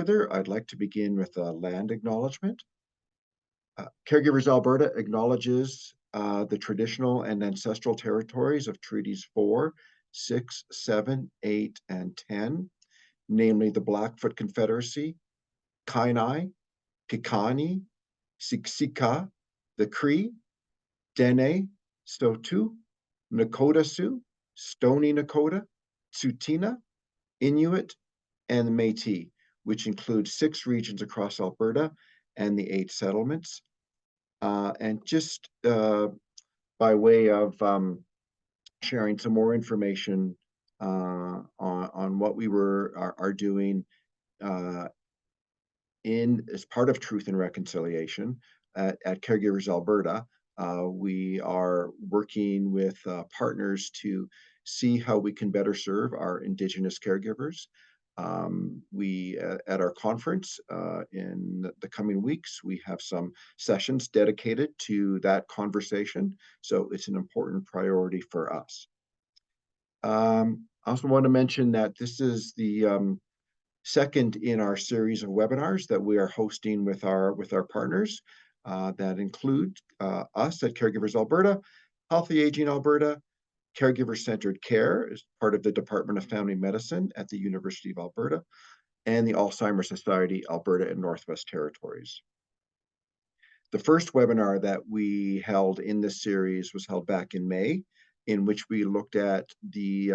further, I'd like to begin with a land acknowledgement. Caregivers Alberta acknowledges the traditional and ancestral territories of Treaties 4, 6, 7, 8, and 10, namely the Blackfoot Confederacy, Kainai, Piikani, Siksika, the Cree, Dene, Stoutu, Nakota Sioux, Stoney Nakoda, Tsuut'ina, Inuit, and the Métis, which includes 6 regions across Alberta and the 8 settlements. And just by way of sharing some more information on what we are doing as part of Truth and Reconciliation at Caregivers Alberta. We are working with partners to see how we can better serve our Indigenous caregivers. At our conference in the coming weeks, we have some sessions dedicated to that conversation. So it's an important priority for us. I also want to mention that this is the second in our series of webinars that we are hosting with our partners that include us at Caregivers Alberta, Healthy Aging Alberta, Caregiver-Centered Care as part of the Department of Family Medicine at the University of Alberta, and the Alzheimer's Society Alberta and Northwest Territories. The first webinar that we held in this series was held back in May, in which we looked at the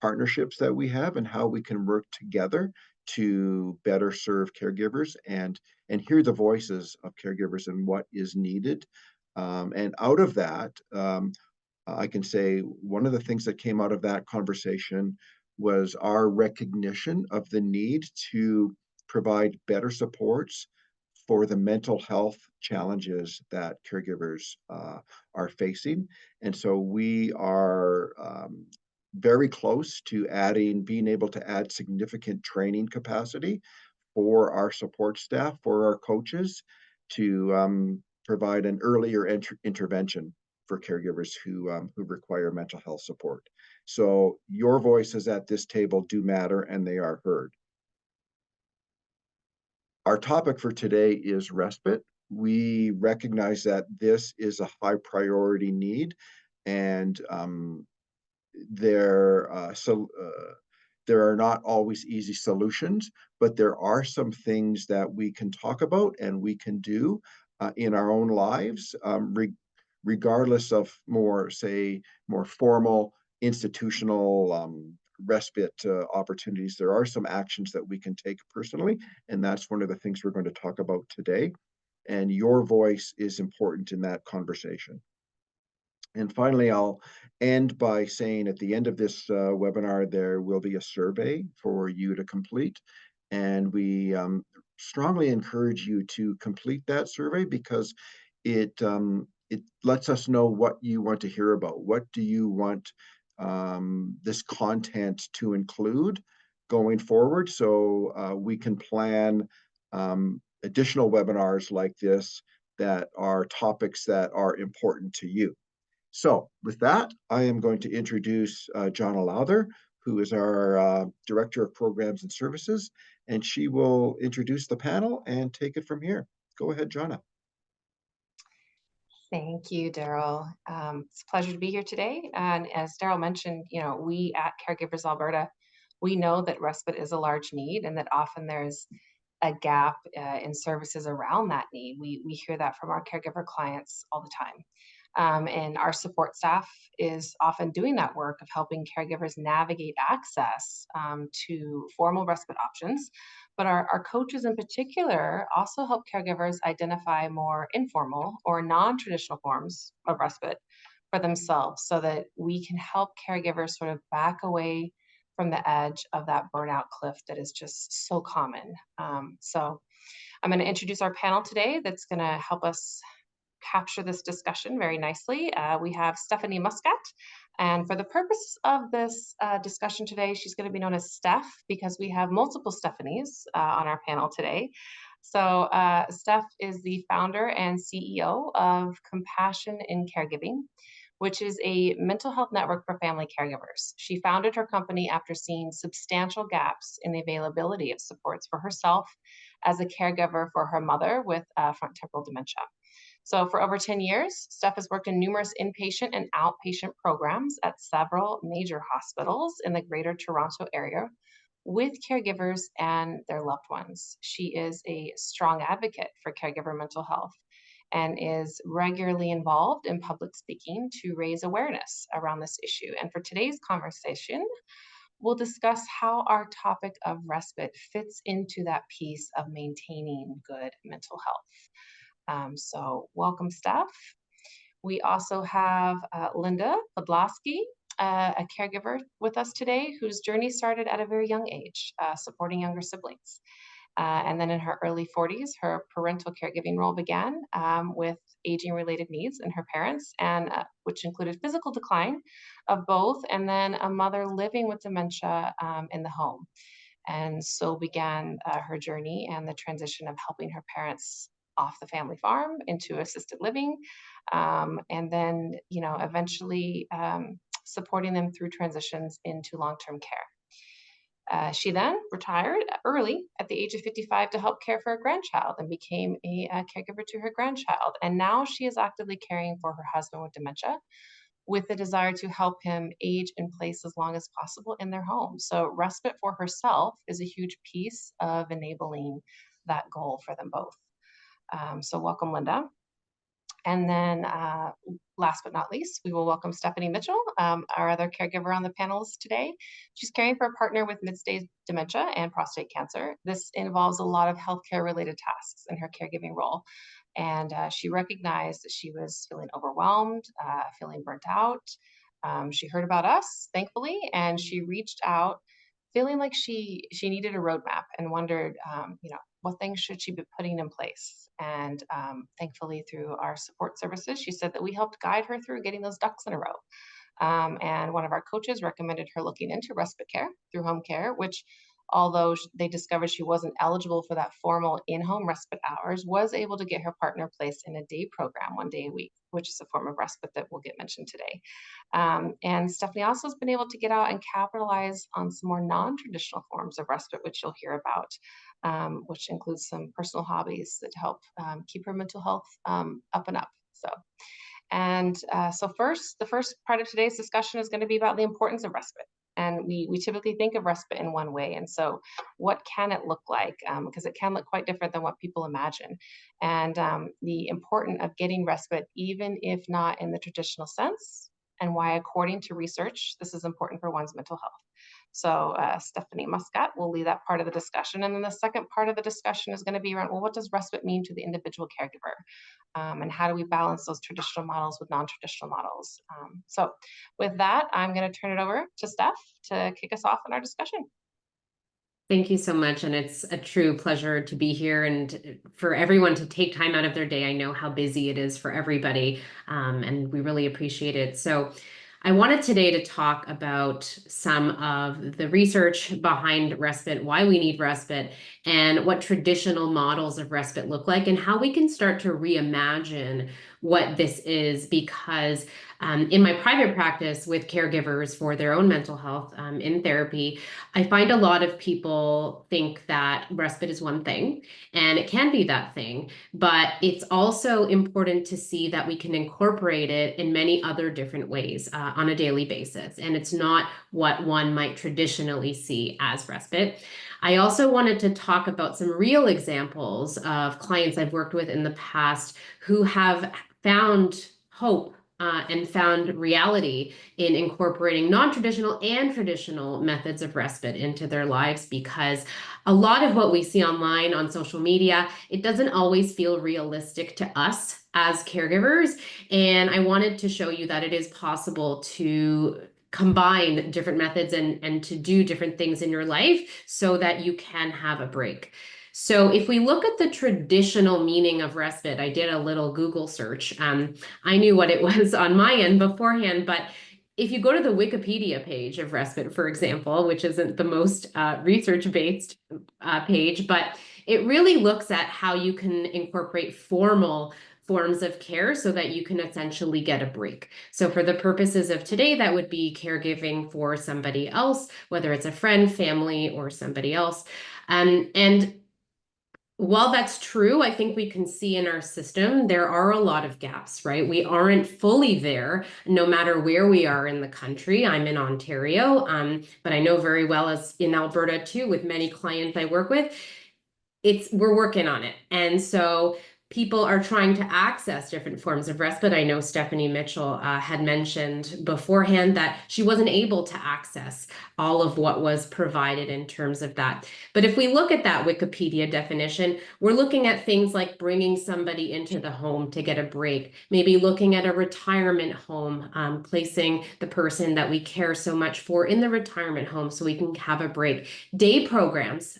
partnerships that we have and how we can work together to better serve caregivers and hear the voices of caregivers and what is needed. And out of that, I can say one of the things that came out of that conversation was our recognition of the need to provide better supports for the mental health challenges that caregivers are facing. And so we are very close to being able to add significant training capacity for our support staff, for our coaches, to provide an earlier intervention for caregivers who require mental health support. So your voices at this table do matter, and they are heard. Our topic for today is respite. We recognize that this is a high priority need, and there are not always easy solutions, but there are some things that we can talk about and we can do in our own lives, regardless of more formal institutional respite opportunities. There are some actions that we can take personally, and that's one of the things we're going to talk about today. And your voice is important in that conversation. And finally, I'll end by saying at the end of this webinar, there will be a survey for you to complete. And we strongly encourage you to complete that survey because it lets us know what you want to hear about. What do you want this content to include going forward, so we can plan additional webinars like this that are topics that are important to you. So with that, I am going to introduce Johnna Lowther, who is our Director of Programs and Services, and she will introduce the panel and take it from here. Go ahead, Johnna. Thank you, Daryl. It's a pleasure to be here today. And as Daryl mentioned, we at Caregivers Alberta, we know that respite is a large need and that often there's a gap in services around that need. We hear that from our caregiver clients all the time. And our support staff is often doing that work of helping caregivers navigate access to formal respite options. But our coaches in particular also help caregivers identify more informal or non-traditional forms of respite for themselves so that we can help caregivers sort of back away from the edge of that burnout cliff that is just so common. So I'm going to introduce our panel today that's going to help us capture this discussion very nicely. We have Stephanie Muskat, and for the purpose of this discussion today, she's going to be known as Steph because we have multiple Stephanies on our panel today. So Steph is the founder and CEO of Compassion in Caregiving, which is a mental health network for family caregivers. She founded her company after seeing substantial gaps in the availability of supports for herself as a caregiver for her mother with frontotemporal dementia. So, for over 10 years, Steph has worked in numerous inpatient and outpatient programs at several major hospitals in the Greater Toronto area with caregivers and their loved ones. She is a strong advocate for caregiver mental health and is regularly involved in public speaking to raise awareness around this issue. And for today's conversation, we'll discuss how our topic of respite fits into that piece of maintaining good mental health. So welcome, Steph. We also have Linda Podlaski, a caregiver with us today whose journey started at a very young age, supporting younger siblings. And then in her early 40s, her parental caregiving role began with aging related needs in her parents, and which included physical decline of both, and then a mother living with dementia in the home. And so began her journey and the transition of helping her parents off the family farm into assisted living, and then, eventually supporting them through transitions into long-term care. She then retired early at the age of 55 to help care for her grandchild and became a caregiver to her grandchild. And now she is actively caring for her husband with dementia with the desire to help him age in place as long as possible in their home. So, respite for herself is a huge piece of enabling that goal for them both. So, welcome, Linda. And then last but not least, we will welcome Stephanie Mitchell, our other caregiver on the panels today. She's caring for a partner with mid-stage dementia and prostate cancer. This involves a lot of healthcare related tasks in her caregiving role. And she recognized that she was feeling overwhelmed, feeling burnt out. She heard about us, thankfully, and she reached out feeling like she needed a roadmap and wondered, what things should she be putting in place? And thankfully, through our support services, she said that we helped guide her through getting those ducks in a row. And one of our coaches recommended her looking into respite care through home care, which, although they discovered she wasn't eligible for that formal in-home respite hours, was able to get her partner placed in a day program 1 day a week, which is a form of respite that will get mentioned today. And Stephanie also has been able to get out and capitalize on some more non-traditional forms of respite, which you'll hear about, which includes some personal hobbies that help keep her mental health up and up. So the first part of today's discussion is going to be about the importance of respite. And we typically think of respite in one way. And so what can it look like? Because it can look quite different than what people imagine. And the importance of getting respite, even if not in the traditional sense, and why, according to research, this is important for one's mental health. So Stephanie Muskat will lead that part of the discussion. And then the second part of the discussion is going to be around, well, what does respite mean to the individual caregiver? And how do we balance those traditional models with non-traditional models? So with that, I'm going to turn it over to Steph to kick us off in our discussion. Thank you so much. And it's a true pleasure to be here and for everyone to take time out of their day. I know how busy it is for everybody, and we really appreciate it. So I wanted today to talk about some of the research behind respite, why we need respite, and what traditional models of respite look like, and how we can start to reimagine what this is, because in my private practice with caregivers for their own mental health in therapy, I find a lot of people think that respite is one thing, and it can be that thing, but it's also important to see that we can incorporate it in many other different ways on a daily basis, and it's not what one might traditionally see as respite. I also wanted to talk about some real examples of clients I've worked with in the past who have found hope and found reality in incorporating non-traditional and traditional methods of respite into their lives, because a lot of what we see online on social media, it doesn't always feel realistic to us as caregivers. And I wanted to show you that it is possible to combine different methods and to do different things in your life so that you can have a break. So if we look at the traditional meaning of respite, I did a little Google search. I knew what it was on my end beforehand, but if you go to the Wikipedia page of respite, for example, which isn't the most research-based page, but it really looks at how you can incorporate formal forms of care so that you can essentially get a break. So for the purposes of today, that would be caregiving for somebody else, whether it's a friend, family, or somebody else. And while that's true, I think we can see in our system, there are a lot of gaps, right? We aren't fully there, no matter where we are in the country. I'm in Ontario, but I know very well as in Alberta too, with many clients I work with, we're working on it. And so people are trying to access different forms of respite. I know Stephanie Mitchell had mentioned beforehand that she wasn't able to access all of what was provided in terms of that. But if we look at that Wikipedia definition, we're looking at things like bringing somebody into the home to get a break, maybe looking at a retirement home, placing the person that we care so much for in the retirement home so we can have a break. Day programs,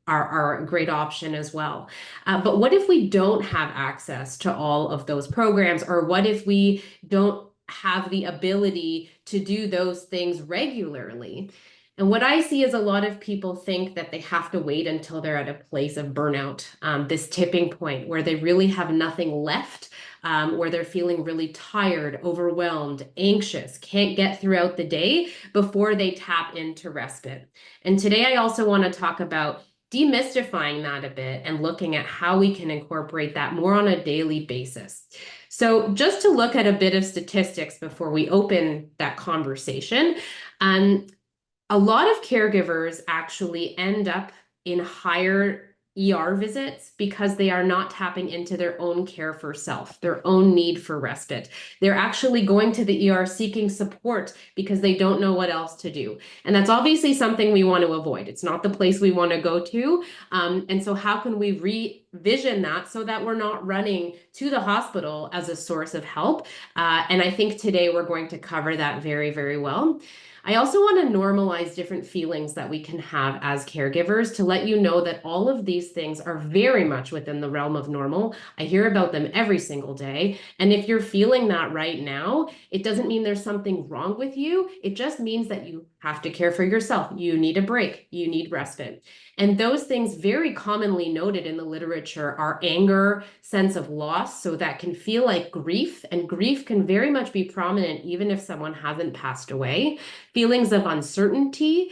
are a great option as well. But what if we don't have access to all of those programs, or what if we don't have the ability to do those things regularly? And what I see is a lot of people think that they have to wait until they're at a place of burnout, this tipping point where they really have nothing left, where they're feeling really tired, overwhelmed, anxious, can't get throughout the day before they tap into respite. And today I also want to talk about demystifying that a bit and looking at how we can incorporate that more on a daily basis. So just to look at a bit of statistics before we open that conversation, a lot of caregivers actually end up in higher ER visits because they are not tapping into their own care for self, their own need for respite. They're actually going to the ER seeking support because they don't know what else to do. And that's obviously something we want to avoid. It's not the place we want to go to. And so how can we revision that so that we're not running to the hospital as a source of help? And I think today we're going to cover that very, very well. I also want to normalize different feelings that we can have as caregivers to let you know that all of these things are very much within the realm of normal. I hear about them every single day. And if you're feeling that right now, it doesn't mean there's something wrong with you. It just means that you have to care for yourself. You need a break. You need respite. And those things very commonly noted in the literature are anger, sense of loss. So that can feel like grief, and grief can very much be prominent even if someone hasn't passed away. Feelings of uncertainty,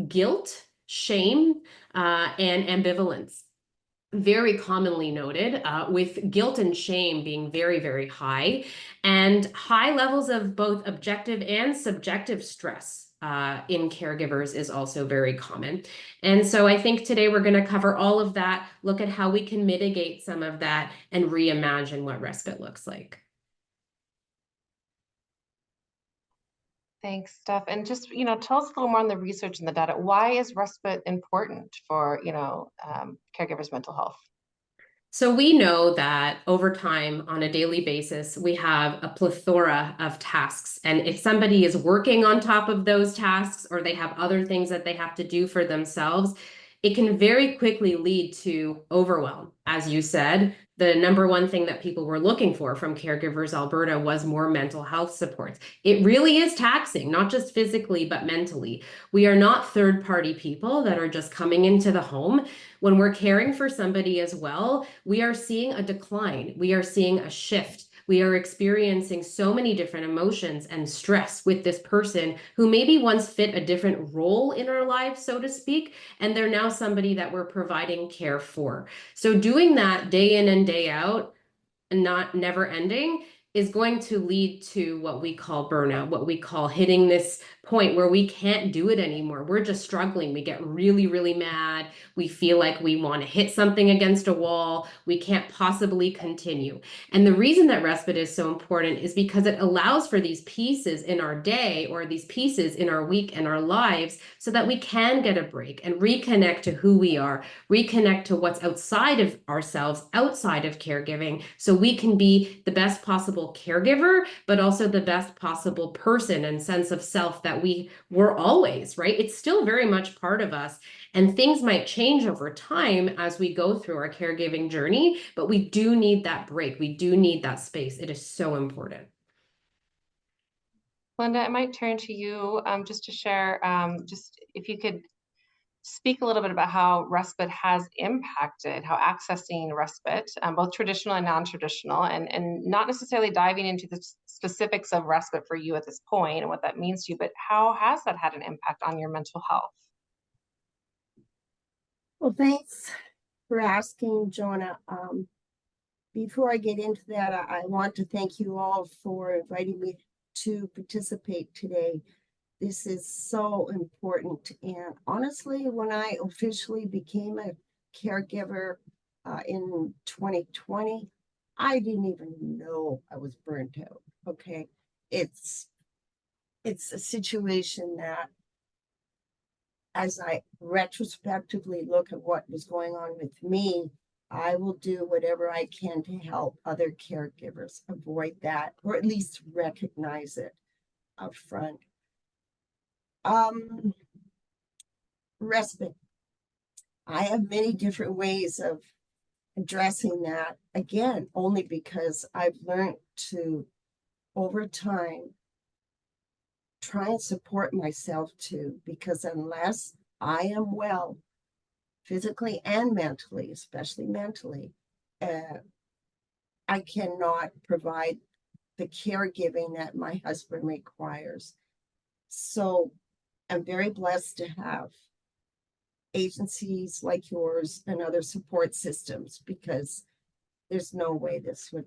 guilt, shame, and ambivalence. Very commonly noted, with guilt and shame being very, very high, and high levels of both objective and subjective stress in caregivers is also very common. And so I think today we're going to cover all of that, look at how we can mitigate some of that, and reimagine what respite looks like. Thanks, Steph. And just, tell us a little more on the research and the data. Why is respite important for, caregivers' mental health? So we know that over time, on a daily basis, we have a plethora of tasks. And if somebody is working on top of those tasks, or they have other things that they have to do for themselves, it can very quickly lead to overwhelm. As you said, the number one thing that people were looking for from Caregivers Alberta was more mental health supports. It really is taxing, not just physically, but mentally. We are not third-party people that are just coming into the home. When we're caring for somebody as well, we are seeing a decline. We are seeing a shift. We are experiencing so many different emotions and stress with this person who maybe once fit a different role in our lives, so to speak, and they're now somebody that we're providing care for. So doing that day in and day out, and not never ending, is going to lead to what we call burnout, what we call hitting this point where we can't do it anymore. We're just struggling. We get really, really mad. We feel like we want to hit something against a wall. We can't possibly continue. And the reason that respite is so important is because it allows for these pieces in our day, or these pieces in our week and our lives, so that we can get a break and reconnect to who we are, reconnect to what's outside of ourselves, outside of caregiving, so we can be the best possible caregiver, but also the best possible person and sense of self that we were always, right? It's still very much part of us, and things might change over time as we go through our caregiving journey, but we do need that break. We do need that space. It is so important. Linda, I might turn to you just to share, just if you could speak a little bit about how respite has impacted, how accessing respite, both traditional and non-traditional, and not necessarily diving into the specifics of respite for you at this point and what that means to you, but how has that had an impact on your mental health? Well, thanks for asking, Johnna. Before I get into that, I want to thank you all for inviting me to participate today. This is so important. And honestly, when I officially became a caregiver in 2020, I didn't even know I was burnt out. Okay. It's a situation that, as I retrospectively look at what was going on with me, I will do whatever I can to help other caregivers avoid that, or at least recognize it up front. Respite. I have many different ways of addressing that, again, only because I've learned to, over time, try and support myself too, because unless I am well, physically and mentally, especially mentally, I cannot provide the caregiving that my husband requires. So I'm very blessed to have agencies like yours and other support systems, because there's no way this would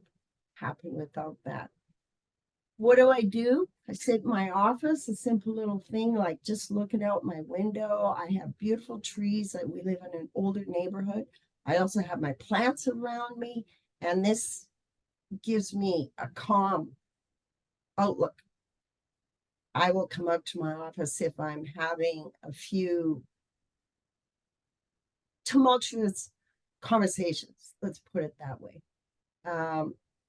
happen without that. What do? I sit in my office, a simple little thing like just looking out my window. I have beautiful trees. We live in an older neighborhood. I also have my plants around me, and this gives me a calm outlook. I will come up to my office if I'm having a few tumultuous conversations. Let's put it that way.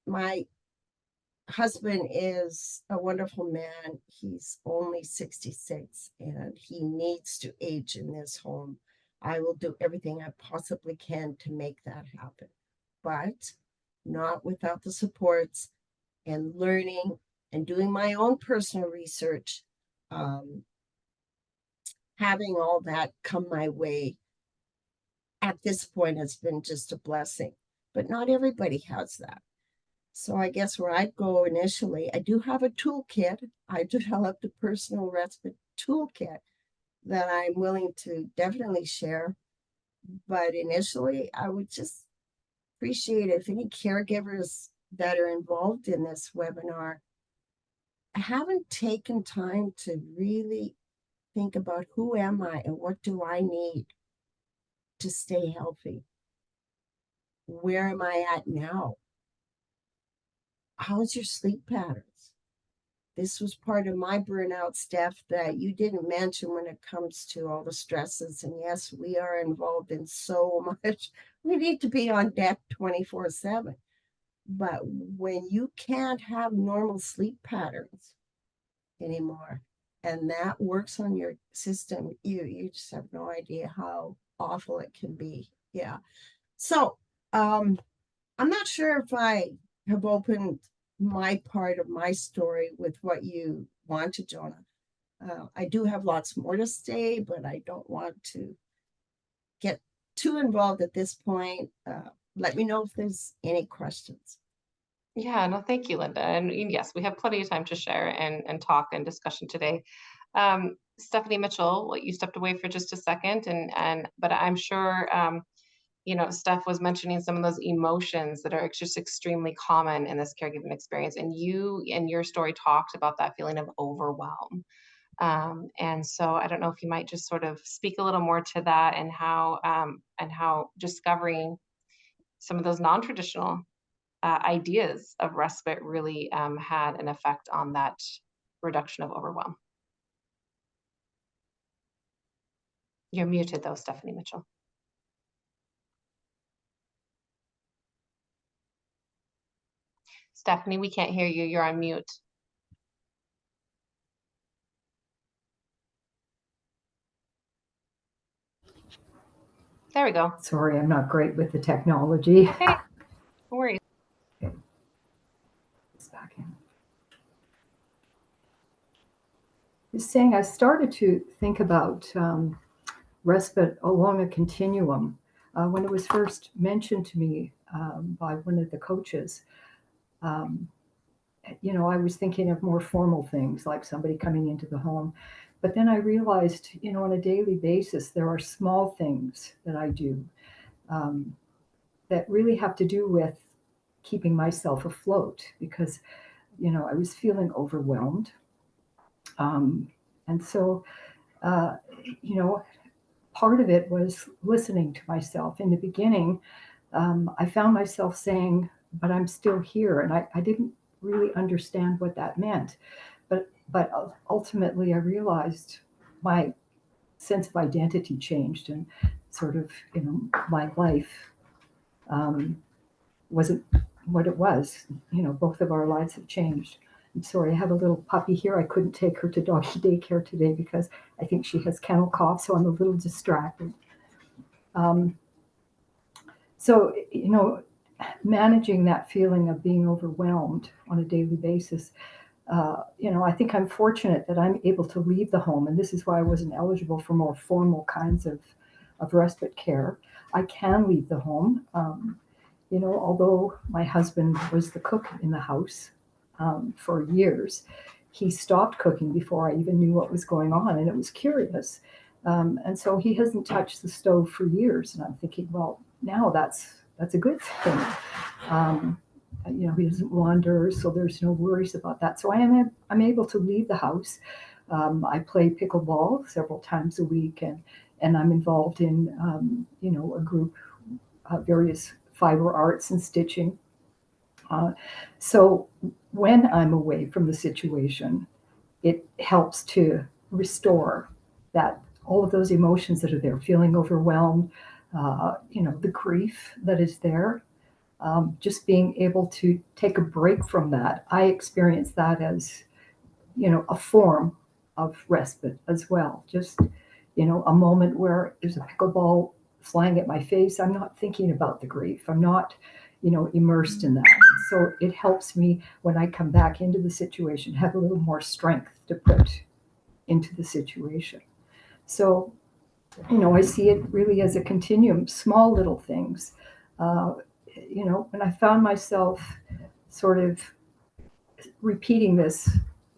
My husband is a wonderful man. He's only 66 and he needs to age in this home. I will do everything I possibly can to make that happen, but not without the supports and learning and doing my own personal research. Having all that come my way at this point has been just a blessing, but not everybody has that. So I guess where I'd go initially, I do have a toolkit. I developed a personal respite toolkit that I'm willing to definitely share. But initially, I would just appreciate if any caregivers that are involved in this webinar haven't taken time to really think about who am I and what do I need to stay healthy? Where am I at now? How's your sleep patterns? This was part of my burnout, Steph, that you didn't mention when it comes to all the stresses. And yes, we are involved in so much. We need to be on deck 24/7. But when you can't have normal sleep patterns anymore, and that works on your system, you just have no idea how awful it can be. Yeah. So I'm not sure if I have opened my part of my story with what you wanted, Johnna. I do have lots more to say, but I don't want to get too involved at this point. Let me know if there's any questions. Yeah, no, thank you, Linda. And yes, we have plenty of time to share and talk and discussion today. Stephanie Mitchell, well, you stepped away for just a second, but I'm sure Steph was mentioning some of those emotions that are just extremely common in this caregiving experience, and you in your story talked about that feeling of overwhelm. And so I don't know if you might just sort of speak a little more to that and how discovering some of those non-traditional ideas of respite really had an effect on that reduction of overwhelm. You're muted though, Stephanie Mitchell. Stephanie, we can't hear you. You're on mute. There we go. Sorry, I'm not great with the technology. Okay, no worries. Okay. It's back in. Just saying, I started to think about respite along a continuum. When it was first mentioned to me by one of the coaches, I was thinking of more formal things like somebody coming into the home. But then I realized, on a daily basis, there are small things that I do that really have to do with keeping myself afloat because, I was feeling overwhelmed. And so, uh, you know, part of it was listening to myself. In the beginning, I found myself saying, but I'm still here. And I didn't really understand what that meant. But ultimately, I realized my sense of identity changed and sort of, my life wasn't what it was. Both of our lives have changed. I'm sorry, I have a little puppy here. I couldn't take her to doggy daycare today because I think she has kennel cough, so I'm a little distracted. So, managing that feeling of being overwhelmed on a daily basis, I think I'm fortunate that I'm able to leave the home, and this is why I wasn't eligible for more formal kinds of respite care. I can leave the home. Although my husband was the cook in the house for years, he stopped cooking before I even knew what was going on, and it was curious. And so he hasn't touched the stove for years, and I'm thinking, well, now that's a good thing. He doesn't wander, so there's no worries about that. So I'm able to leave the house. I play pickleball several times a week, and I'm involved in a group, various fiber arts and stitching. So when I'm away from the situation, it helps to restore that all of those emotions that are there, feeling overwhelmed, the grief that is there. Just being able to take a break from that. I experience that as, a form of respite as well. Just, a moment where there's a pickleball flying at my face. I'm not thinking about the grief. I'm not, immersed in that. So it helps me when I come back into the situation, have a little more strength to put into the situation. So, I see it really as a continuum, small little things. When I found myself sort of repeating this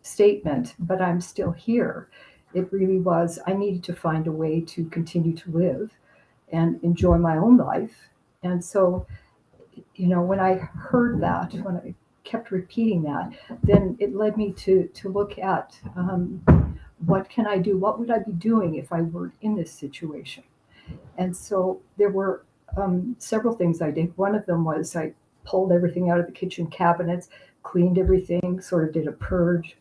statement, but I'm still here, it really was, I needed to find a way to continue to live and enjoy my own life. And so, when I heard that, when I kept repeating that, then it led me to look at what can I do? What would I be doing if I were in this situation? And so there were several things I did. One of them was I pulled everything out of the kitchen cabinets, cleaned everything, sort of did a purge,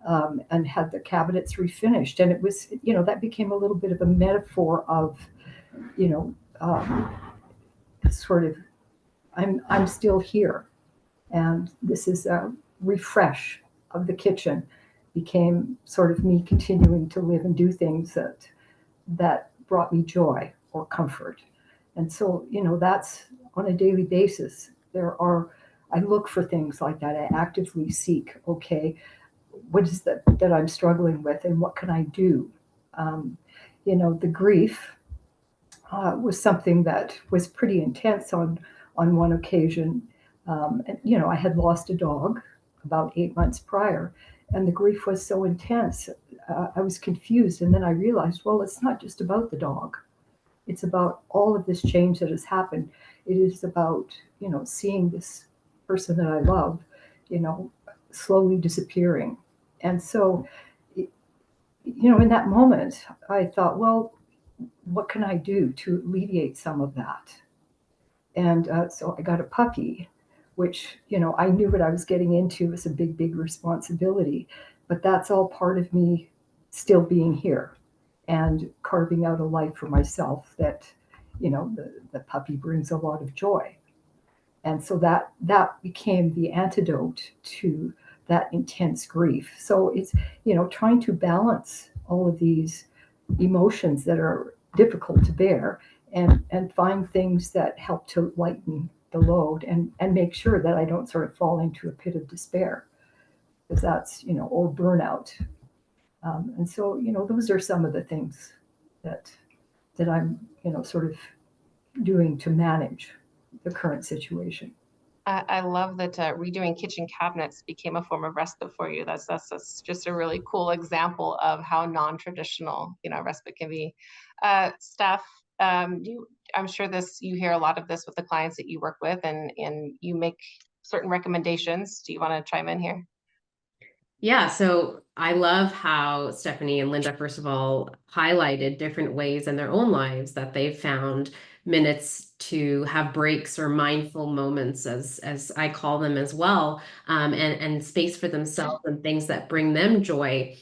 and had the cabinets refinished. And it was, that became a little bit of a metaphor of, sort of, I'm still here. And this is a refresh of the kitchen, became sort of me continuing to live and do things that brought me joy or comfort. And so, that's on a daily basis. I look for things like that. I actively seek, okay, what is that I'm struggling with and what can I do? The grief was something that was pretty intense on one occasion. And, I had lost a dog about 8 months prior, and the grief was so intense. I was confused, and then I realized, well, it's not just about the dog. It's about all of this change that has happened. It is about, seeing this person that I love, slowly disappearing. And so, in that moment, I thought, well, what can I do to alleviate some of that? And so I got a puppy, which, I knew what I was getting into was a big, big responsibility. But that's all part of me still being here and carving out a life for myself that, the puppy brings a lot of joy. And so that became the antidote to that intense grief. So it's, trying to balance all of these emotions that are difficult to bear and find things that help to lighten the load and make sure that I don't sort of fall into a pit of despair, because that's, or burnout. And so, those are some of the things that that I'm, sort of doing to manage the current situation. I love that redoing kitchen cabinets became a form of respite for you. That's just a really cool example of how non-traditional, respite can be. Steph, I'm sure you hear a lot of this with the clients that you work with, and you make certain recommendations. Do you want to chime in here? Yeah, so I love how Stephanie and Linda, first of all, highlighted different ways in their own lives that they've found minutes to have breaks or mindful moments, as I call them as well, and space for themselves and things that bring them joy.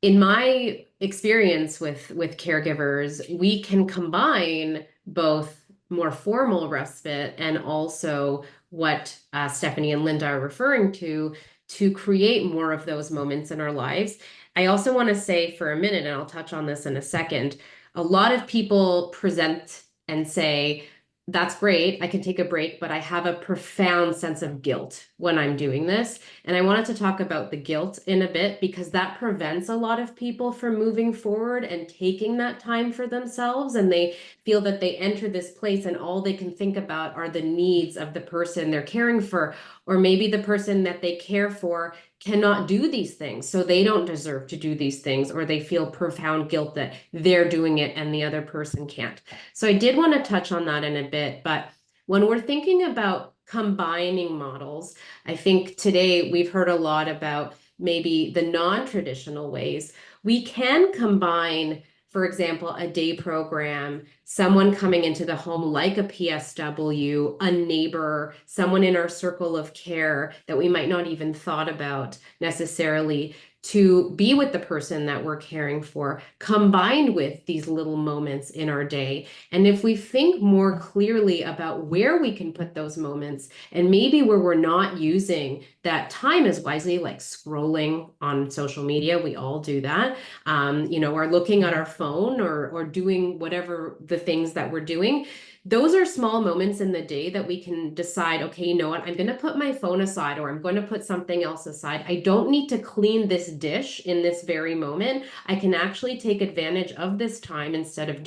In my experience with caregivers, we can combine both more formal respite and also what Stephanie and Linda are referring to create more of those moments in our lives. I also want to say for a minute, and I'll touch on this in a second, a lot of people present and say, that's great, I can take a break, but I have a profound sense of guilt when I'm doing this. And I wanted to talk about the guilt in a bit because that prevents a lot of people from moving forward and taking that time for themselves. And they feel that they enter this place and all they can think about are the needs of the person they're caring for, or maybe the person that they care for cannot do these things, so they don't deserve to do these things, or they feel profound guilt that they're doing it and the other person can't. So I did want to touch on that in a bit, but when we're thinking about combining models, I think today we've heard a lot about maybe the non-traditional ways. We can combine, for example, a day program, someone coming into the home like a PSW, a neighbor, someone in our circle of care that we might not even thought about necessarily, to be with the person that we're caring for, combined with these little moments in our day. And if we think more clearly about where we can put those moments, and maybe where we're not using that time as wisely, like scrolling on social media, we all do that, or looking at our phone or doing whatever the things that we're doing. Those are small moments in the day that we can decide, okay, you know what, I'm going to put my phone aside, or I'm going to put something else aside. I don't need to clean this dish in this very moment. I can actually take advantage of this time instead of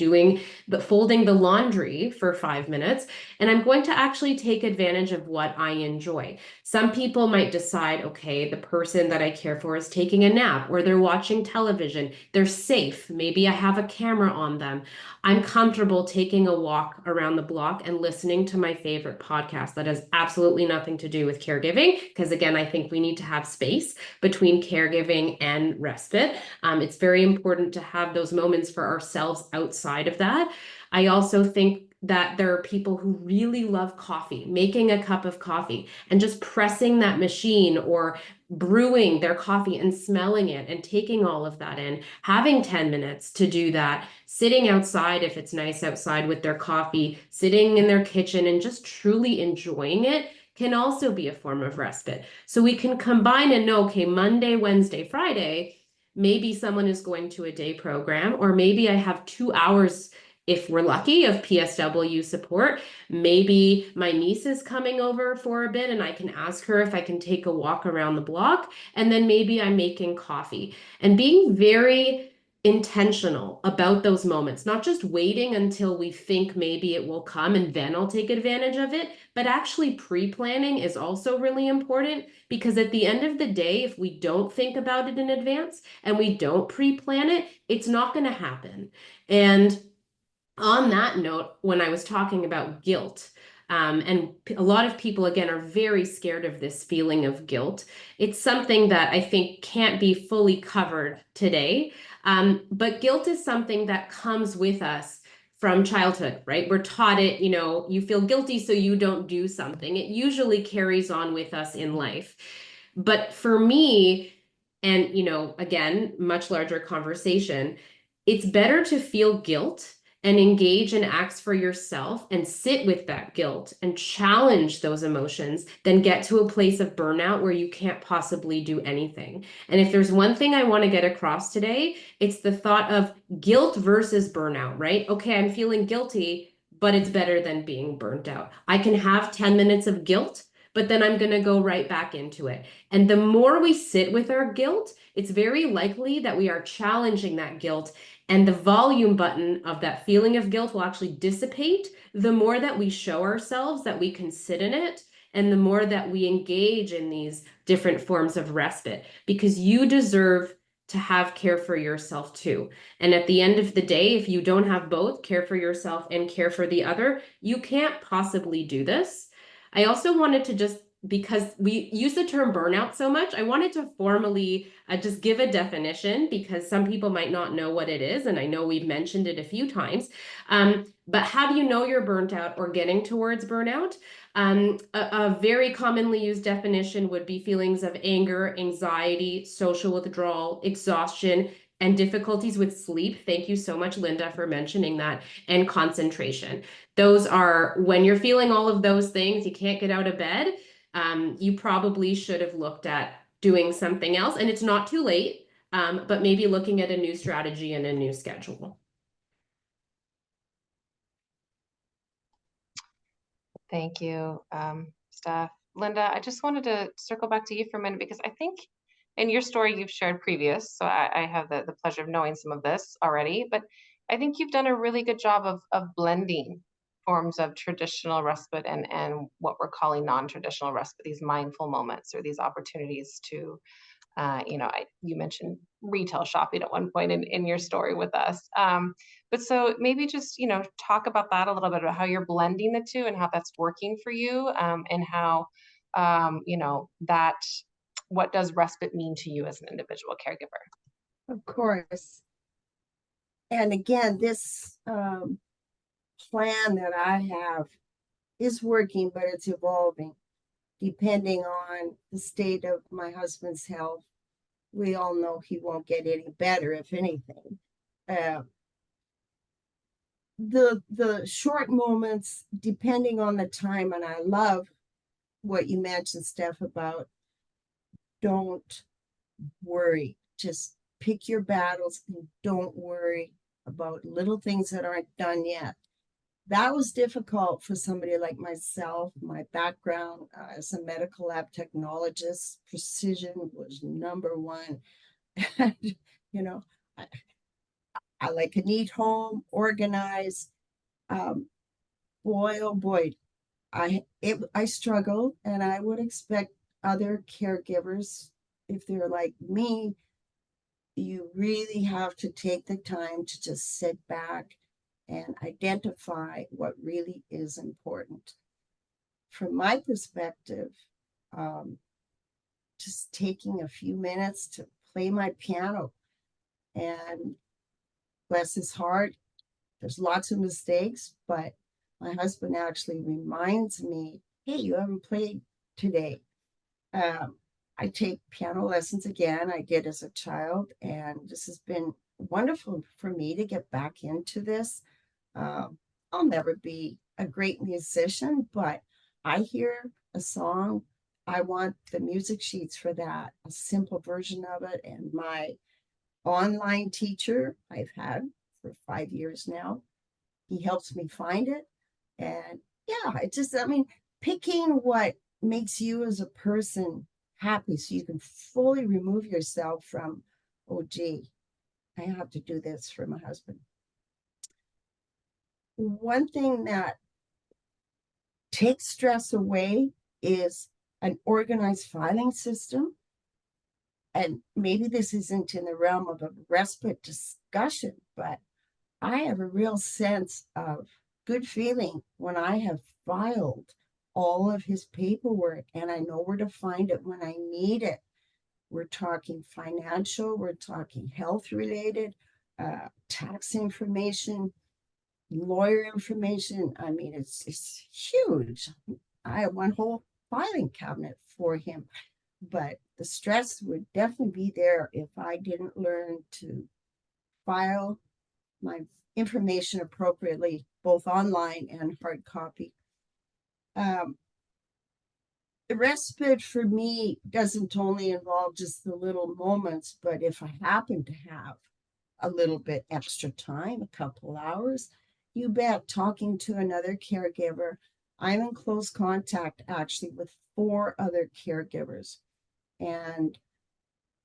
folding the laundry for 5 minutes. And I'm going to actually take advantage of what I enjoy. Some people might decide, okay, the person that I care for is taking a nap, or they're watching television. They're safe. Maybe I have a camera on them. I'm comfortable taking a walk around the block and listening to my favorite podcast. That has absolutely nothing to do with caregiving, because again, I think we need to have space between caregiving and respite. It's very important to have those moments for ourselves outside of that. I also think that there are people who really love coffee, making a cup of coffee and just pressing that machine, or brewing their coffee and smelling it and taking all of that in, having 10 minutes to do that, sitting outside if it's nice outside with their coffee, sitting in their kitchen and just truly enjoying it can also be a form of respite. So we can combine and know, okay, Monday, Wednesday, Friday, maybe someone is going to a day program, or maybe I have 2 hours, if we're lucky, of PSW support. Maybe my niece is coming over for a bit and I can ask her if I can take a walk around the block. And then maybe I'm making coffee, and being very intentional about those moments, not just waiting until we think maybe it will come and then I'll take advantage of it, but actually pre-planning is also really important, because at the end of the day, if we don't think about it in advance and we don't pre-plan it, it's not going to happen. And on that note, when I was talking about guilt, and a lot of people, again, are very scared of this feeling of guilt. It's something that I think can't be fully covered today. But guilt is something that comes with us from childhood, right? We're taught it, you feel guilty, so you don't do something. It usually carries on with us in life. But for me, and, again, much larger conversation, it's better to feel guilt and engage in acts for yourself and sit with that guilt and challenge those emotions than get to a place of burnout where you can't possibly do anything. And if there's one thing I want to get across today, it's the thought of guilt versus burnout, right? Okay, I'm feeling guilty, but it's better than being burnt out. I can have 10 minutes of guilt, but then I'm going to go right back into it. And the more we sit with our guilt, it's very likely that we are challenging that guilt And the volume button of that feeling of guilt will actually dissipate the more that we show ourselves that we can sit in it, and the more that we engage in these different forms of respite, because you deserve to have care for yourself too. And at the end of the day, if you don't have both care for yourself and care for the other, you can't possibly do this. I also wanted to just, because we use the term burnout so much, I wanted to formally just give a definition, because some people might not know what it is. And I know we've mentioned it a few times. But how do you know you're burnt out or getting towards burnout? A very commonly used definition would be feelings of anger, anxiety, social withdrawal, exhaustion, and difficulties with sleep. Thank you so much, Linda, for mentioning that, and concentration. Those are when you're feeling all of those things, you can't get out of bed. You probably should have looked at doing something else, and it's not too late, but maybe looking at a new strategy and a new schedule. Thank you, Steph. Linda, I just wanted to circle back to you for a minute, because I think in your story you've shared previous, so I have the pleasure of knowing some of this already, but I think you've done a really good job of blending forms of traditional respite and what we're calling non-traditional respite, these mindful moments or these opportunities to you mentioned retail shopping at one point in your story with us. But so maybe just, talk about that a little bit, about how you're blending the two and how that's working for you, and how, that, what does respite mean to you as an individual caregiver? Of course. And again, this plan that I have is working, but it's evolving depending on the state of my husband's health. We all know he won't get any better, if anything. The short moments, depending on the time, and I love what you mentioned, Steph, about don't worry. Just pick your battles and don't worry about little things that aren't done yet. That was difficult for somebody like myself. My background as a medical lab technologist, precision was number one. And, I like a neat home, organized. Boy, oh boy, I struggle, and I would expect other caregivers, if they're like me, you really have to take the time to just sit back and identify what really is important. From my perspective, just taking a few minutes to play my piano, and bless his heart, there's lots of mistakes, but my husband actually reminds me, hey, you haven't played today. I take piano lessons again. I did as a child, and this has been wonderful for me to get back into this. I'll never be a great musician, but I hear a song, I want the music sheets for that, a simple version of it. And my online teacher I've had for 5 years now, he helps me find it. And yeah, picking what makes you as a person happy, so you can fully remove yourself from, oh gee, I have to do this for my husband. One thing that takes stress away is an organized filing system. And maybe this isn't in the realm of a respite discussion, but I have a real sense of good feeling when I have filed all of his paperwork and I know where to find it when I need it. We're talking financial, we're talking health related, tax information, lawyer information. I mean, it's huge. I have one whole filing cabinet for him, but the stress would definitely be there if I didn't learn to file my information appropriately, both online and hard copy. The respite for me doesn't only involve just the little moments, but if I happen to have a little bit extra time, a couple hours, you bet, talking to another caregiver. I'm in close contact actually with 4 other caregivers. And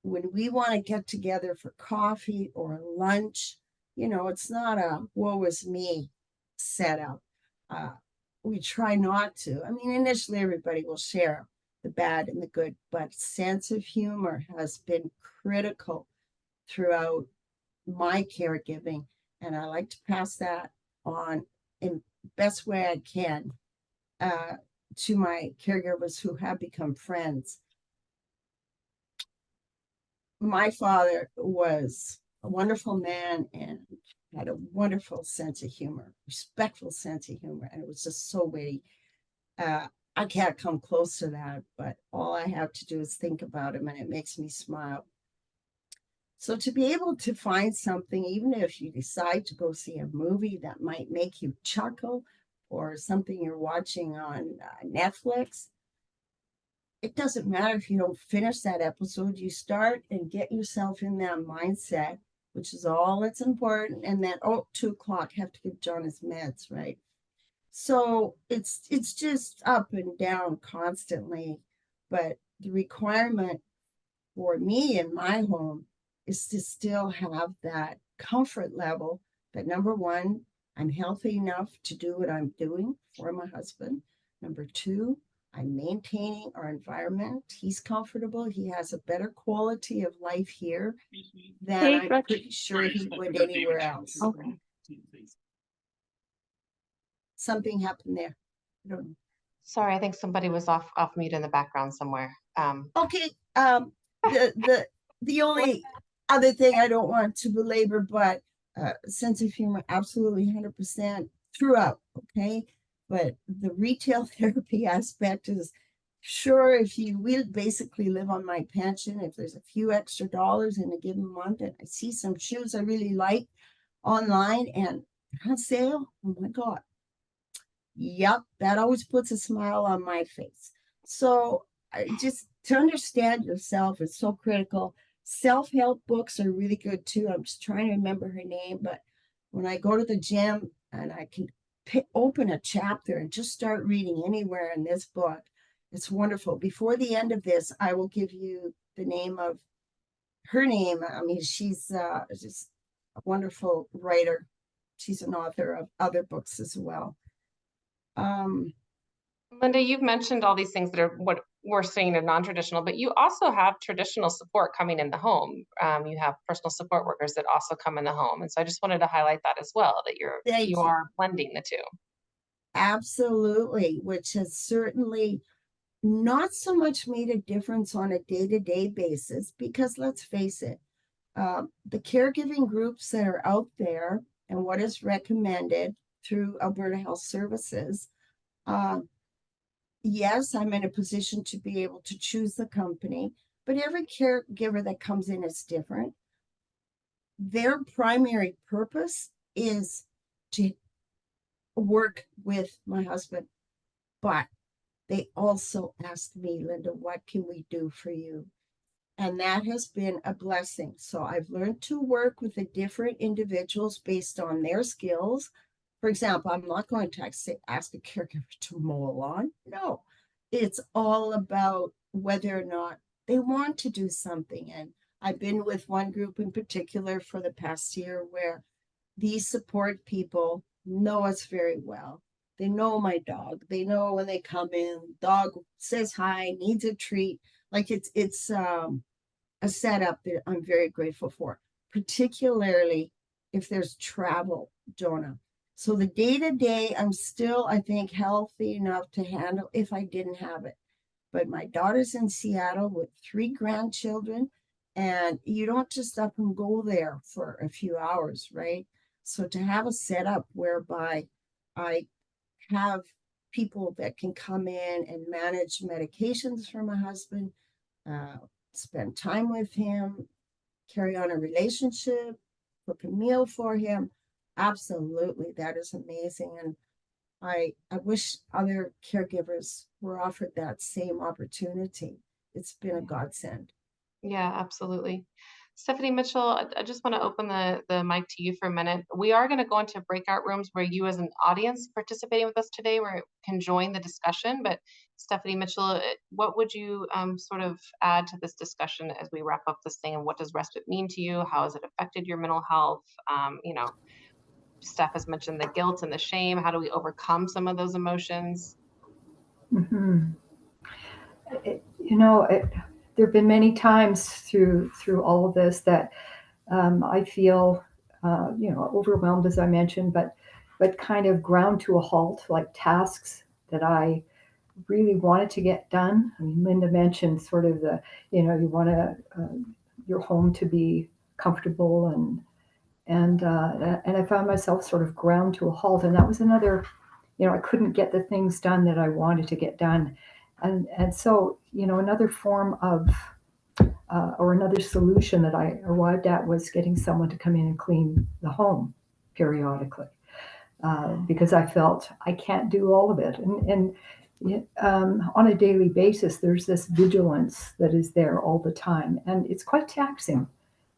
when we want to get together for coffee or lunch, You know, it's not a woe is me setup. We try not to. I mean, initially everybody will share the bad and the good, but sense of humor has been critical throughout my caregiving, and I like to pass that on in best way I can to my caregivers who have become friends. My father was a wonderful man and had a wonderful sense of humor, respectful sense of humor, and it was just so witty. I can't come close to that, but all I have to do is think about him and it makes me smile. So to be able to find something, even if you decide to go see a movie that might make you chuckle or something you're watching on Netflix, it doesn't matter if you don't finish that episode. You start and get yourself in that mindset, which is all that's important. And then, 2 o'clock, have to give John his meds, right? So it's just up and down constantly. But the requirement for me in my home is to still have that comfort level that, number one, I'm healthy enough to do what I'm doing for my husband. Number two, I'm maintaining our environment. He's comfortable. He has a better quality of life here than I'm pretty sure he would anywhere else. Okay. Something happened there. I don't know. Sorry, I think somebody was off mute in the background somewhere. Okay. The only other thing I don't want to belabor, but sense of humor, absolutely 100% throughout. Okay. But the retail therapy aspect is sure, if we basically live on my pension, if there's a few extra dollars in a given month and I see some shoes I really like online and they're on sale, oh my God. Yep, that always puts a smile on my face. So just to understand yourself is so critical. Self-help books are really good too. I'm just trying to remember her name, but when I go to the gym and I can open a chapter and just start reading anywhere in this book, it's wonderful. Before the end of this, I will give you the name of her name. I mean, she's just a wonderful writer. She's an author of other books as well. Linda, you've mentioned all these things that are what we're seeing in non-traditional, but you also have traditional support coming in the home. You have personal support workers that also come in the home. And so I just wanted to highlight that as well, that you are blending the two. Absolutely, which has certainly not so much made a difference on a day-to-day basis, because let's face it, the caregiving groups that are out there and what is recommended through Alberta Health Services, yes, I'm in a position to be able to choose the company, but every caregiver that comes in is different. Their primary purpose is to work with my husband, but they also asked me, Linda, what can we do for you? And that has been a blessing. So I've learned to work with the different individuals based on their skills. For example, I'm not going to ask a caregiver to mow a lawn. No, it's all about whether or not they want to do something. And I've been with one group in particular for the past year where these support people know us very well. They know my dog. They know when they come in, dog says hi, needs a treat. Like it's a setup that I'm very grateful for, particularly if there's travel, Johnna. So the day-to-day, I'm still, I think, healthy enough to handle if I didn't have it. But my daughter's in Seattle with 3 grandchildren, and you don't just up and go there for a few hours, right? So to have a setup whereby I have people that can come in and manage medications for my husband, spend time with him, carry on a relationship, cook a meal for him. Absolutely, that is amazing. And I wish other caregivers were offered that same opportunity. It's been a godsend. Yeah, absolutely. Stephanie Mitchell, I just want to open the mic to you for a minute. We are going to go into breakout rooms where you as an audience participating with us today can join the discussion. But Stephanie Mitchell, what would you sort of add to this discussion as we wrap up this thing? And what does respite mean to you? How has it affected your mental health? You know, Steph has mentioned the guilt and the shame. How do we overcome some of those emotions? Mhm. There have been many times through all of this that I feel, overwhelmed, as I mentioned, but kind of ground to a halt, like tasks that I really wanted to get done. I mean, Linda mentioned sort of you want your home to be comfortable, and I found myself sort of ground to a halt, and that was another. I couldn't get the things done that I wanted to get done, and so another form of or another solution that I arrived at was getting someone to come in and clean the home periodically, because I felt I can't do all of it. And on a daily basis, there's this vigilance that is there all the time. And it's quite taxing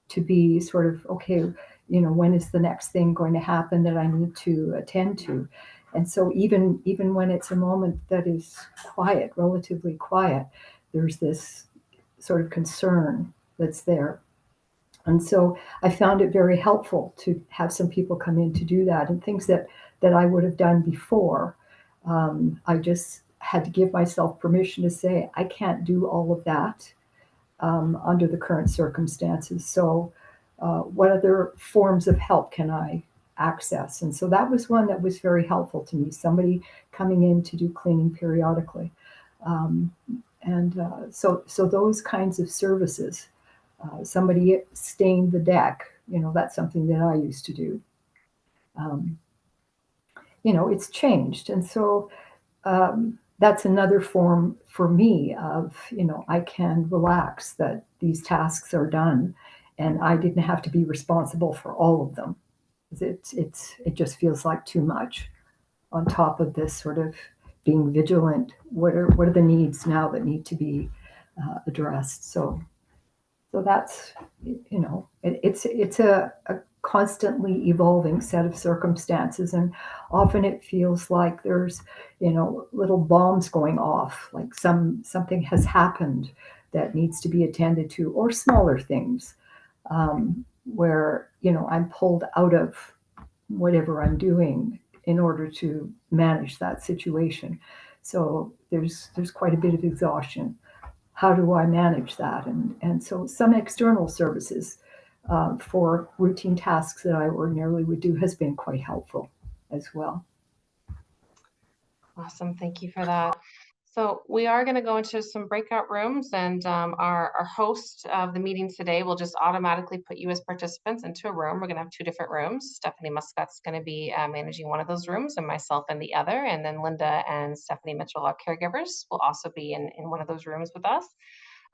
to be sort of, okay, when is the next thing going to happen that I need to attend to? And so even when it's a moment that is quiet, relatively quiet, there's this sort of concern that's there. And so I found it very helpful to have some people come in to do that, and things that I would have done before. I just had to give myself permission to say, I can't do all of that under the current circumstances. So what other forms of help can I access? And so that was one that was very helpful to me, somebody coming in to do cleaning periodically. So those kinds of services, somebody stained the deck, that's something that I used to do. It's changed. And so that's another form for me of, I can relax that these tasks are done and I didn't have to be responsible for all of them. It just feels like too much on top of this sort of being vigilant. What are the needs now that need to be addressed? So that's, it's a constantly evolving set of circumstances, and often it feels like there's little bombs going off, like something has happened that needs to be attended to, or smaller things where I'm pulled out of whatever I'm doing in order to manage that situation. So there's quite a bit of exhaustion. How do I manage that? And so some external services for routine tasks that I ordinarily would do has been quite helpful as well. Awesome. Thank you for that. So we are going to go into some breakout rooms, and our host of the meeting today will just automatically put you as participants into a room. We're going to have two different rooms. Stephanie Muskat's going to be managing one of those rooms, and myself in the other. And then Linda and Stephanie Mitchell, our caregivers, will also be in one of those rooms with us.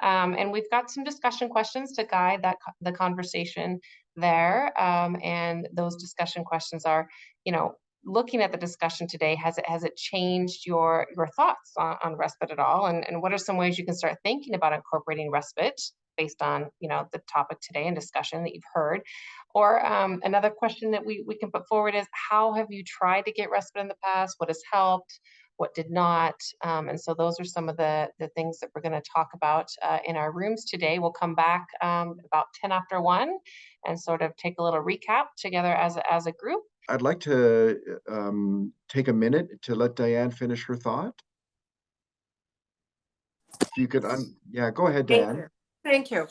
And we've got some discussion questions to guide the conversation there. And those discussion questions are, looking at the discussion today, has it changed your thoughts on respite at all? And what are some ways you can start thinking about incorporating respite based on the topic today and discussion that you've heard? Or another question that we can put forward is, how have you tried to get respite in the past? What has helped? What did not? And so those are some of the things that we're going to talk about in our rooms today. We'll come back about 10 after 1 and sort of take a little recap together as a group. I'd like to take a minute to let Diane finish her thought. If you could, go ahead, Diane. Thank you.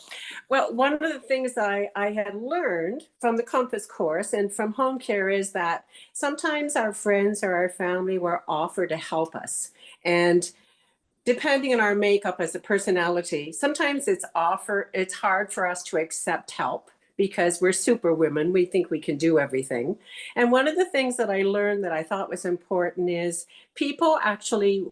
Well, one of the things I had learned from the Compass course and from home care is that sometimes our friends or our family were offered to help us. And depending on our makeup as a personality, sometimes it's hard for us to accept help because we're superwomen. We think we can do everything. And one of the things that I learned that I thought was important is people actually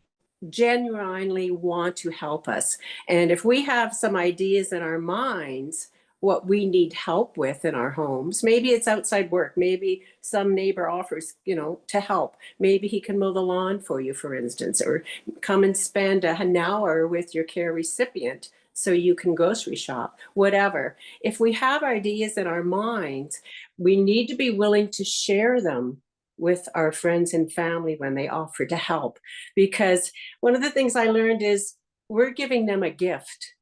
genuinely want to help us. And if we have some ideas in our minds, what we need help with in our homes, maybe it's outside work, maybe some neighbor offers, to help. Maybe he can mow the lawn for you, for instance, or come and spend an hour with your care recipient so you can grocery shop, whatever. If we have ideas in our minds, we need to be willing to share them with our friends and family when they offer to help. Because one of the things I learned is we're giving them a gift.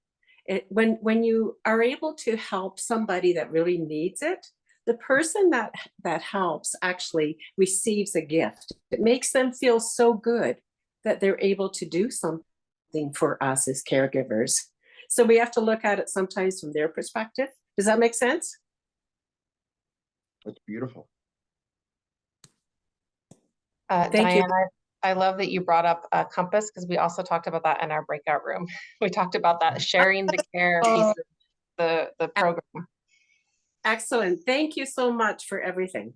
When you are able to help somebody that really needs it, the person that helps actually receives a gift. It makes them feel so good that they're able to do something for us as caregivers. So we have to look at it sometimes from their perspective. Does that make sense? That's beautiful. Thank you. Diane, I love that you brought up Compass, because we also talked about that in our breakout room. We talked about that, sharing the care piece of the program. Excellent. Thank you so much for everything.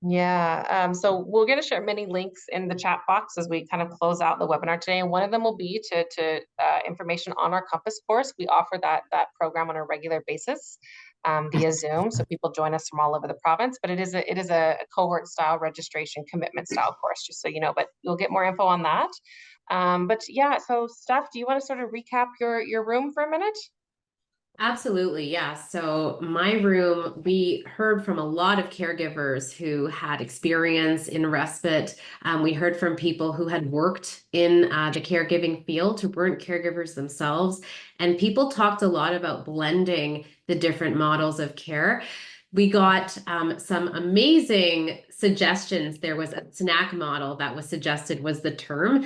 Yeah, so we're going to share many links in the chat box as we kind of close out the webinar today, and one of them will be to information on our Compass course. We offer that program on a regular basis via Zoom, so people join us from all over the province. But it is a cohort style registration commitment style course, just so you know. But you'll get more info on that. But yeah, so Steph, do you want to sort of recap your room for a minute? Absolutely, yeah. So my room, we heard from a lot of caregivers who had experience in respite. We heard from people who had worked in the caregiving field, who weren't caregivers themselves. And people talked a lot about blending the different models of care. We got some amazing suggestions. There was a snack model that was suggested, was the term,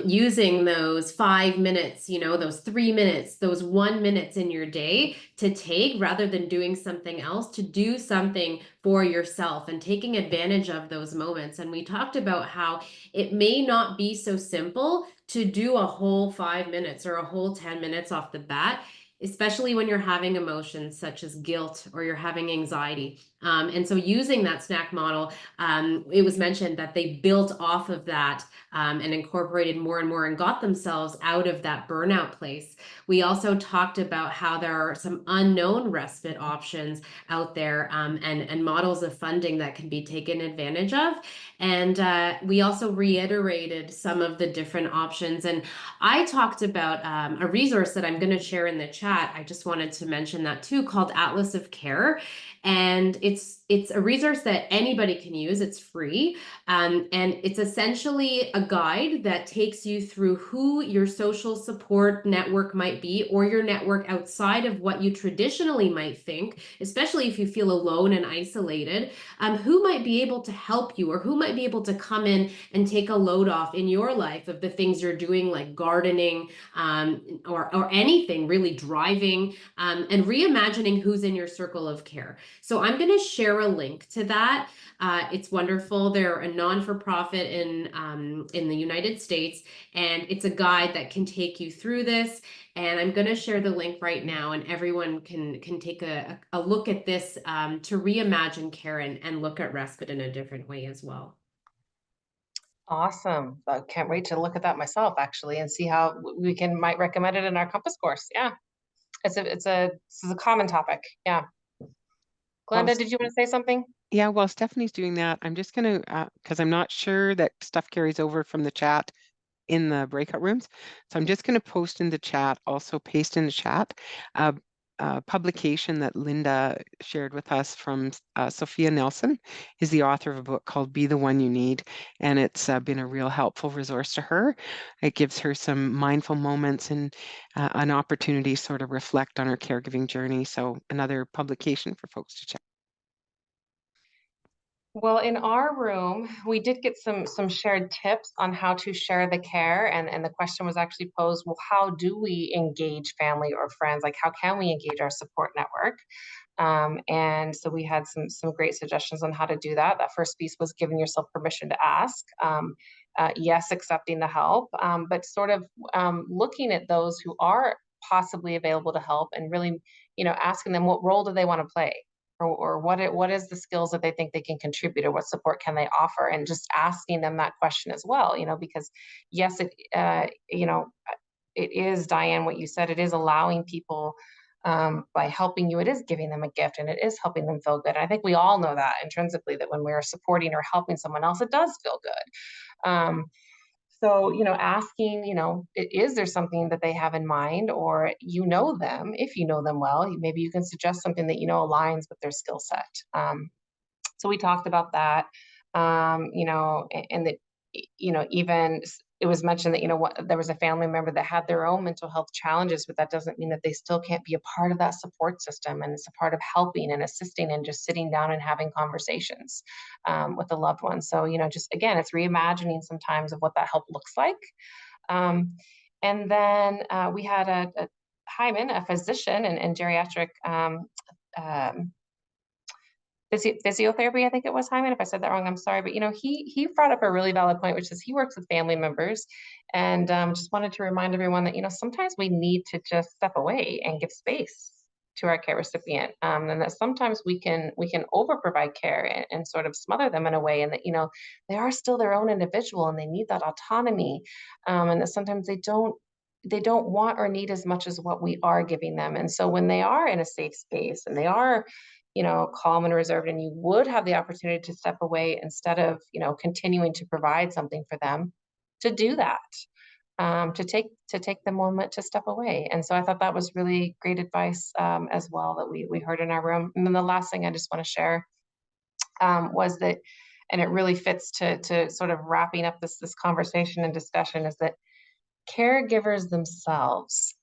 using those 5 minutes, those 3 minutes, those 1 minute in your day to take, rather than doing something else, to do something for yourself and taking advantage of those moments. And we talked about how it may not be so simple to do a whole 5 minutes or a whole 10 minutes off the bat, especially when you're having emotions such as guilt or you're having anxiety. And so using that snack model, it was mentioned that they built off of that and incorporated more and more and got themselves out of that burnout place. We also talked about how there are some unknown respite options out there and models of funding that can be taken advantage of. And we also reiterated some of the different options. And I talked about a resource that I'm going to share in the chat. I just wanted to mention that too, called Atlas of Care. And it's a resource that anybody can use. It's free. And it's essentially a guide that takes you through who your social support network might be, or your network outside of what you traditionally might think, especially if you feel alone and isolated, who might be able to help you, or who might be able to come in and take a load off in your life of the things you're doing, like gardening, or anything really, driving, and reimagining who's in your circle of care. So I'm going to share a link to that. It's wonderful. They're a non-for-profit in the United States, and it's a guide that can take you through this. And I'm going to share the link right now, and everyone can take a look at this to reimagine care and look at respite in a different way as well. Awesome. I can't wait to look at that myself, actually, and see how we might recommend it in our Compass course. Yeah, this is a common topic. Yeah. Glenda, did you want to say something? Yeah, while Stephanie's doing that, I'm just going to, because I'm not sure that stuff carries over from the chat in the breakout rooms. So I'm just going to post in the chat, also paste in the chat, a publication that Linda shared with us from Sophia Nelson, is the author of a book called Be the One You Need. And it's been a real helpful resource to her. It gives her some mindful moments and an opportunity to sort of reflect on her caregiving journey. So another publication for folks to check. Well, in our room, we did get some shared tips on how to share the care, and the question was actually posed, well, how do we engage family or friends? Like, how can we engage our support network? And so we had some great suggestions on how to do that. That first piece was giving yourself permission to ask. Yes, accepting the help, but sort of looking at those who are possibly available to help, and really, asking them, what role do they want to play? Or what is the skills that they think they can contribute, or what support can they offer, and just asking them that question as well, because yes, it is, Diane, what you said, it is allowing people, by helping you, it is giving them a gift, and it is helping them feel good. And I think we all know that intrinsically, that when we're supporting or helping someone else, it does feel good. So, asking, is there something that they have in mind, or them, if you know them well, maybe you can suggest something that aligns with their skill set. So we talked about that, and that, even it was mentioned that, there was a family member that had their own mental health challenges, but that doesn't mean that they still can't be a part of that support system. And it's a part of helping and assisting and just sitting down and having conversations with a loved one. So, just again, it's reimagining sometimes of what that help looks like. And then we had a Hyman, a physician and geriatric physiotherapy, I think it was, Hyman. If I said that wrong, I'm sorry. But he brought up a really valid point, which is he works with family members, and just wanted to remind everyone that sometimes we need to just step away and give space to our care recipient, and that sometimes we can over provide care and sort of smother them in a way, and that they are still their own individual and they need that autonomy, and that sometimes they don't want or need as much as what we are giving them. And so when they are in a safe space and they are calm and reserved, and you would have the opportunity to step away instead of continuing to provide something for them, to do that, to take the moment to step away. And so I thought that was really great advice, as well, that we heard in our room. And then the last thing I just want to share was that, and it really fits to sort of wrapping up this conversation and discussion, is that caregivers themselves,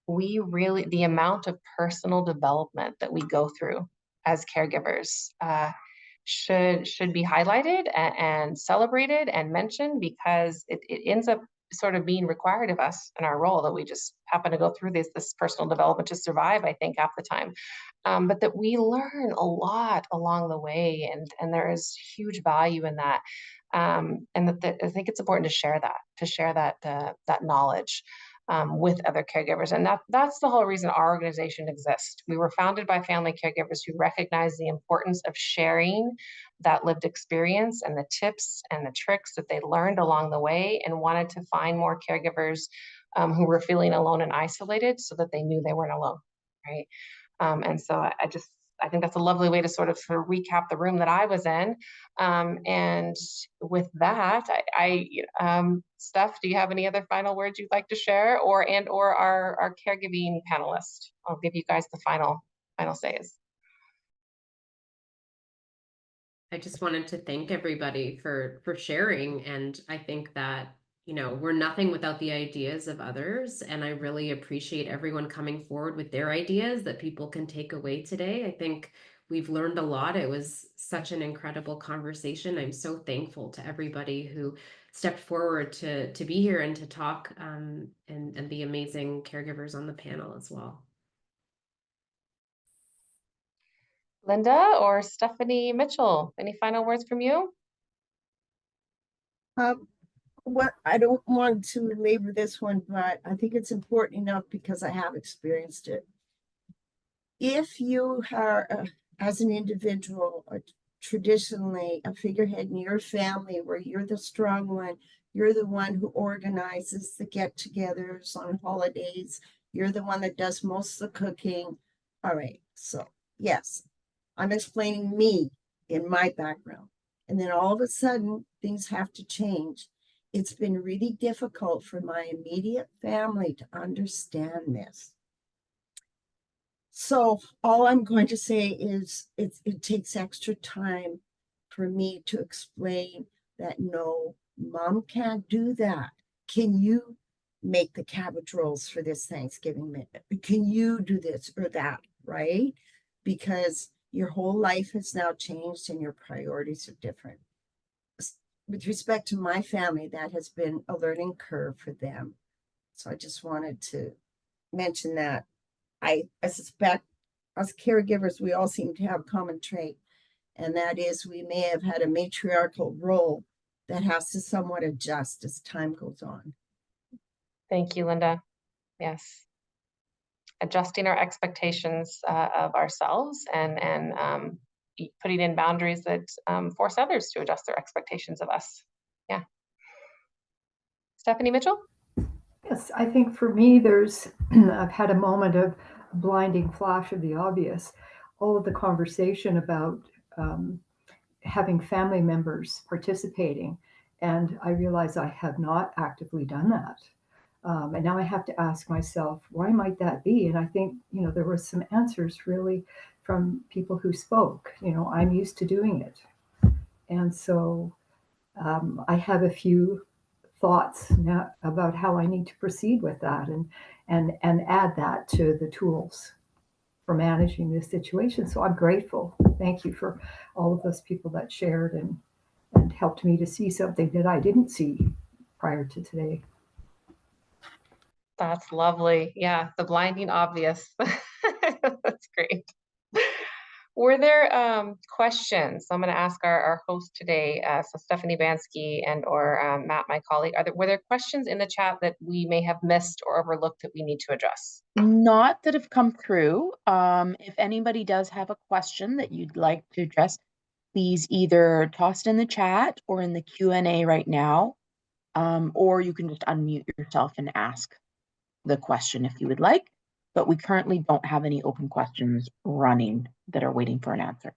the amount of personal development that we go through as caregivers should be highlighted and celebrated and mentioned, because it ends up sort of being required of us in our role, that we just happen to go through this personal development to survive, I think, half the time. But that we learn a lot along the way, and there is huge value in that. And that I think it's important to share that knowledge with other caregivers. And that's the whole reason our organization exists. We were founded by family caregivers who recognize the importance of sharing that lived experience and the tips and the tricks that they learned along the way, and wanted to find more caregivers who were feeling alone and isolated, so that they knew they weren't alone, right? And so I think that's a lovely way to sort of recap the room that I was in. And with that, Steph, do you have any other final words you'd like to share, or our caregiving panelist? I'll give you guys the final says. I just wanted to thank everybody for sharing. And I think that, we're nothing without the ideas of others. And I really appreciate everyone coming forward with their ideas that people can take away today. I think we've learned a lot. It was such an incredible conversation. I'm so thankful to everybody who stepped forward to be here and to talk, and the amazing caregivers on the panel as well. Linda or Stephanie Mitchell, any final words from you? What I don't want to labor this one, but I think it's important enough because I have experienced it. If you are, as an individual, traditionally a figurehead in your family, where you're the strong one, you're the one who organizes the get-togethers on holidays, you're the one that does most of the cooking. All right, so yes, I'm explaining me in my background. And then all of a sudden, things have to change. It's been really difficult for my immediate family to understand this. So all I'm going to say is it takes extra time for me to explain that no, Mom can't do that. Can you make the cabbage rolls for this Thanksgiving? Can you do this or that, right? Because your whole life has now changed and your priorities are different. With respect to my family, that has been a learning curve for them. So I just wanted to mention that. I suspect us caregivers, we all seem to have a common trait, and that is we may have had a matriarchal role that has to somewhat adjust as time goes on. Thank you, Linda. Yes. Adjusting our expectations of ourselves, and putting in boundaries that force others to adjust their expectations of us. Yeah. Stephanie Mitchell? Yes, I think for me, I've had a moment of blinding flash of the obvious. All of the conversation about having family members participating And I realize I have not actively done that. And now I have to ask myself, why might that be? And I think, there were some answers really from people who spoke. I'm used to doing it. And so I have a few thoughts now about how I need to proceed with that and add that to the tools for managing this situation. So I'm grateful. Thank you for all of those people that shared and helped me to see something that I didn't see prior to today. That's lovely. Yeah, the blinding obvious. That's great. Were there questions? I'm going to ask our host today, so Stephanie Bansky and or Matt, my colleague. Were there questions in the chat that we may have missed or overlooked that we need to address? Not that have come through. If anybody does have a question that you'd like to address, please either toss it in the chat or in the Q&A right now, or you can just unmute yourself and ask the question if you would like. But we currently don't have any open questions running that are waiting for an answer.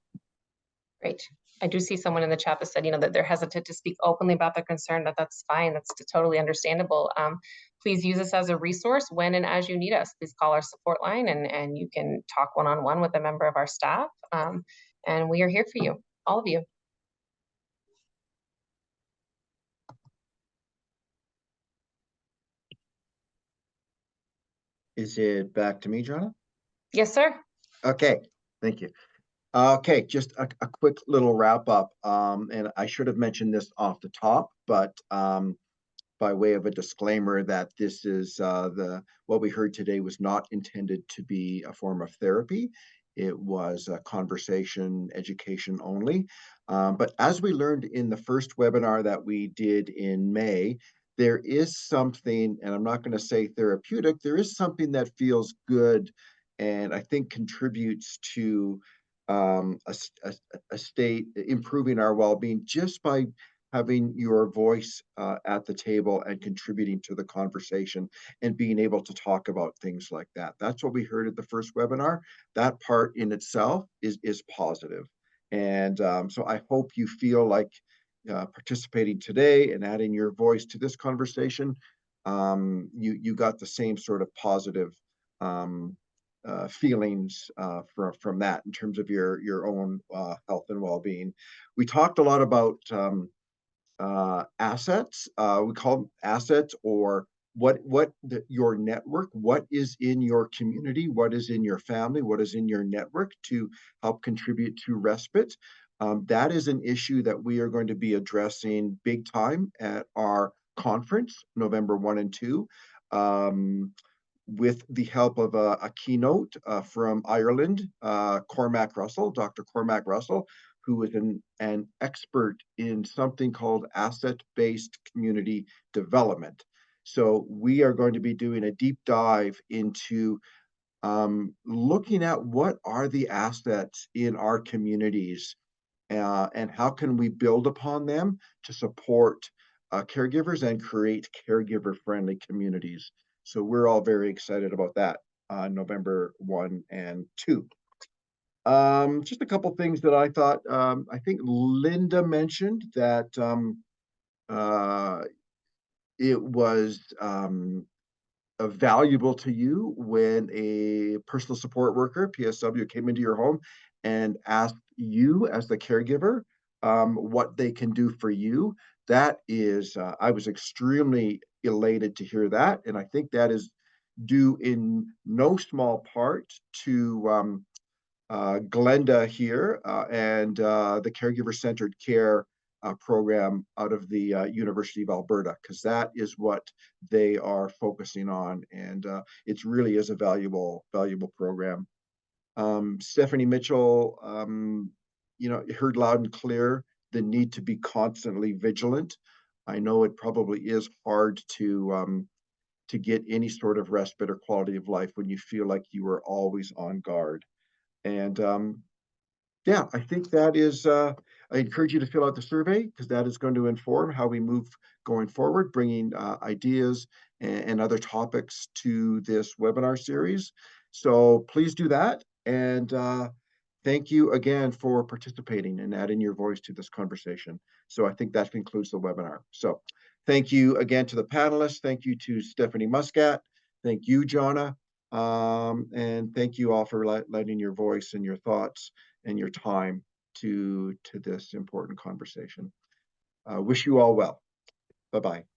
Great. I do see someone in the chat that said, that they're hesitant to speak openly about their concern. That's fine. That's totally understandable. Please use us as a resource when and as you need us. Please call our support line and you can talk one-on-one with a member of our staff. And we are here for you, all of you. Is it back to me, Johnna? Yes, sir. Okay, thank you. Okay, just a quick little wrap up. And I should have mentioned this off the top, but by way of a disclaimer that this is what we heard today was not intended to be a form of therapy. It was a conversation, education only. But as we learned in the first webinar that we did in May, there is something, and I'm not going to say therapeutic, there is something that feels good and I think contributes to a state improving our well-being just by having your voice at the table and contributing to the conversation and being able to talk about things like that. That's what we heard at the first webinar. That part in itself is positive. And so I hope you feel like participating today and adding your voice to this conversation, you got the same sort of positive feelings from that in terms of your own health and well-being. We talked a lot about assets. We call them assets, or your network, what is in your community, what is in your family, what is in your network to help contribute to respite. That is an issue that we are going to be addressing big time at our conference, November 1 and 2. With the help of a keynote from Ireland, Cormac Russell, Dr. Cormac Russell, who is an expert in something called asset-based community development. So we are going to be doing a deep dive into looking at what are the assets in our communities and how can we build upon them to support caregivers and create caregiver-friendly communities. So we're all very excited about that, November 1 and 2. Just a couple things that I thought, I think Linda mentioned that it was valuable to you when a personal support worker, PSW, came into your home and asked you as the caregiver what they can do for you. That is, I was extremely elated to hear that. And I think that is due in no small part to Glenda here and the Caregiver-Centered Care program out of the University of Alberta, because that is what they are focusing on. And it really is a valuable program. Stephanie Mitchell, heard loud and clear the need to be constantly vigilant. I know it probably is hard to get any sort of respite or quality of life when you feel like you are always on guard. And yeah, I think that is, I encourage you to fill out the survey because that is going to inform how we move going forward, bringing ideas and other topics to this webinar series. So please do that. And thank you again for participating and adding your voice to this conversation. So I think that concludes the webinar. So thank you again to the panelists. Thank you to Stephanie Muskat. Thank you, Johnna. And thank you all for lending your voice and your thoughts and your time to this important conversation. Wish you all well. Bye-bye.